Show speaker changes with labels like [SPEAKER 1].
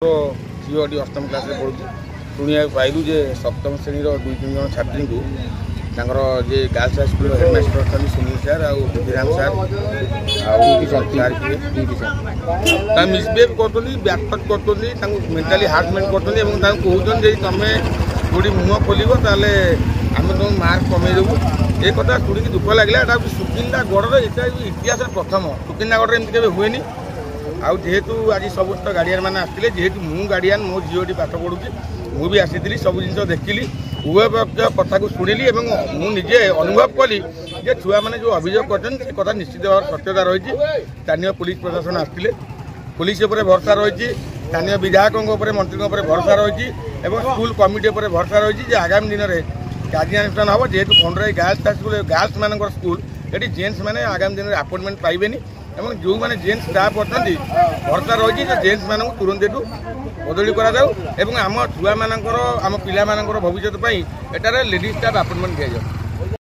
[SPEAKER 1] झील अष्टम क्लास पढ़ुची शुणा पाइलु जे सप्तम श्रेणी 2-3 जन छात्री को जे गर्ल्स हाई स्कूल हेडमास्टर अच्छा सुनील सार आराम सार मिसबिहेव कर बैकफट कर मेंटाली हार्समेंट कर तुम थोड़ी मुह खोल आम तुम मार्क कमेदेबू ये कथा शुणी दुख लगे सुकिंदा गढ़ इतिहास प्रथम सुकिंदा गढ़ एमती केवे हुए जेहेतु आज समस्त गार्डियन मैंने आसते जेहेतु मु गार्डियन मो झील पाठ पढ़ुची मुझे आसी सब जिन देखिली उभय पक्ष कथा को शुणिली मुझे अनुभव कली जे छुआ मैंने जो अभियोग कर कथा निश्चित भाव सत्यता रही स्थानीय पुलिस प्रशासन आसते पुलिस उपर भरसा रही स्थानीय विधायकों मंत्री भरसा रही स्कूल कमिटी भरसा रही आगामी दिन में कार्यानुष्ठान हम जेहेतु खंडराई गर्ल्स स्कूल गर्ल्स मान स्कूल ये जेन्ट्स मैंने आगामी दिन में अपॉइंटमेंट पाइबेनी जो मैंने जेन्ट्स स्टाफ अच्छा भरसा रही जेन्ट्स मानक तुरंत यू बदली कराम छुआ मान आम पिला भविष्य एटार लेडीज स्टाफ अपॉइंटमेंट दिया जाए।